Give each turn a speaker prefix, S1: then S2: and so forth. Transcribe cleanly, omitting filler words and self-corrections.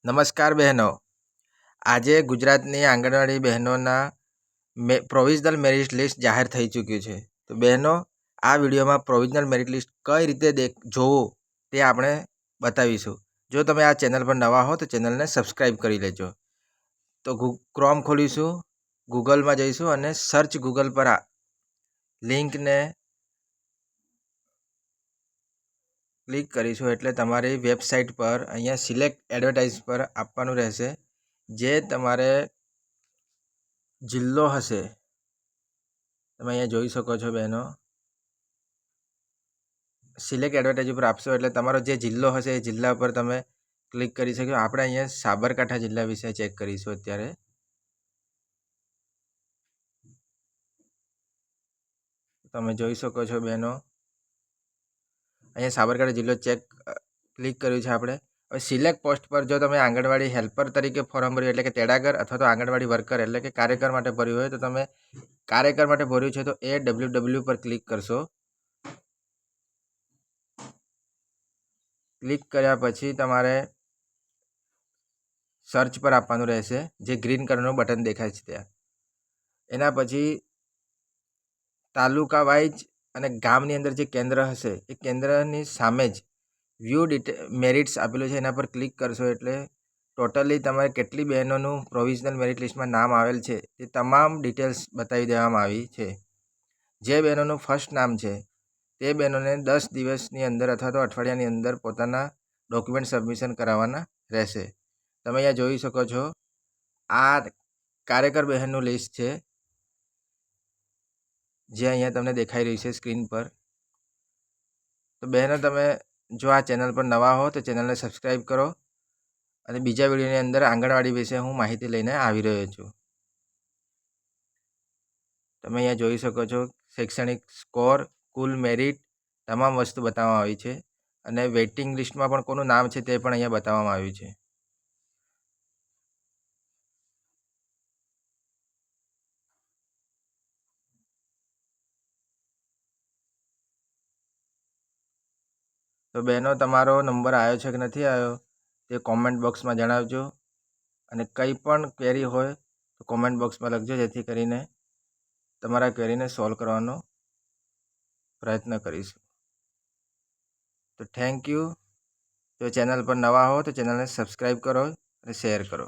S1: નમસ્કાર બહેનો, આજે ગુજરાતની આંગણવાડી બહેનોના પ્રોવિઝનલ મેરિટ લિસ્ટ જાહેર થઈ ચૂક્યું છે. તો બહેનો, આ વિડીયોમાં પ્રોવિઝનલ મેરિટ લિસ્ટ કઈ રીતે જોવું તે આપણે બતાવીશું. જો તમે આ ચેનલ પર નવા હો તો ચેનલને સબસ્ક્રાઈબ કરી લેજો. તો ક્રોમ ખોલીશું, ગૂગલમાં જઈશું અને સર્ચ ગૂગલ પર લિંકને ક્લિક કરીશું એટલે તમારી વેબસાઇટ પર અહીંયા સિલેક્ટ એડવર્ટાઇઝ પર આપવાનું રહેશે. જે તમારે જિલ્લો હશે, તમે અહીંયા જોઈ શકો છો બહેનો, સિલેક્ટ એડવર્ટાઇઝ ઉપર આપશો એટલે તમારો જે જિલ્લો હશે એ જિલ્લા પર તમે ક્લિક કરી શકો. આપણે અહીંયા સાબરકાંઠા જિલ્લા વિશે ચેક કરીશું. અત્યારે તમે જોઈ શકો છો બહેનો, અહીંયા સાબરકાંઠા જિલ્લો ક્લિક કર્યું છે આપણે. હવે સિલેક્ટ પોસ્ટ પર જો તમે આંગણવાડી હેલ્પર તરીકે ફોર્મ ભર્યું એટલે કે તેડાગર અથવા તો આંગણવાડી વર્કર એટલે કે કાર્યકર માટે ભર્યું હોય તો તમે કાર્યકર માટે ભર્યું છે તો AWW પર ક્લિક કરશો. ક્લિક કર્યા પછી તમારે સર્ચ પર આપવાનું રહેશે, જે ગ્રીન કલરનું બટન દેખાય છે ત્યાં. એના પછી તાલુકા વાઇઝ અને ગામની અંદર જે કેન્દ્ર હશે એ કેન્દ્રની સામે જ વ્યૂ મેરિટ્સ આપેલું છે, એના પર ક્લિક કરશો એટલે ટોટલી તમારે કેટલી બહેનોનું પ્રોવિઝનલ મેરિટ લિસ્ટમાં નામ આવેલ છે એ તમામ ડિટેલ્સ બતાવી દેવામાં આવી છે. જે બહેનોનું ફર્સ્ટ નામ છે તે બહેનોને 10 દિવસની અંદર અથવા તો અઠવાડિયાની અંદર પોતાના ડોક્યુમેન્ટ સબમિશન કરાવવાના રહેશે. તમે અહીંયા જોઈ શકો છો, આ કાર્યકર બહેનનું લિસ્ટ છે જે અહીંયા તમને દેખાઈ રહ્યું છે સ્ક્રીન પર. તો બહેનો, તમે જો આ ચેનલ પર નવા હો તો ચેનલને સબસ્ક્રાઈબ કરો અને બીજા વિડીયોની અંદર આંગણવાડી વિશે હું માહિતી લઈને આવી રહ્યો છું. તમે અહીંયા જોઈ શકો છો, શૈક્ષણિક સ્કોર, કુલ મેરિટ, તમામ વસ્તુ બતાવવામાં આવી છે અને વેઇટિંગ લિસ્ટમાં પણ કોનું નામ છે તે પણ અહીંયા બતાવવામાં આવ્યું છે. તો બહેનો, તમારો નંબર આવ્યો છે કે નથી આવ્યો તે કોમેન્ટ બોક્સમાં જણાવજો અને કંઈ પણ ક્વેરી હોય તો કોમેન્ટ બોક્સમાં લખજો, જેથી કરીને તમારા ક્વેરીને સોલ્વ કરવાનો પ્રયત્ન કરીશું. તો થેન્ક યુ. જો ચેનલ પર નવા હો તો ચેનલને સબસ્ક્રાઈબ કરો અને શેર કરો.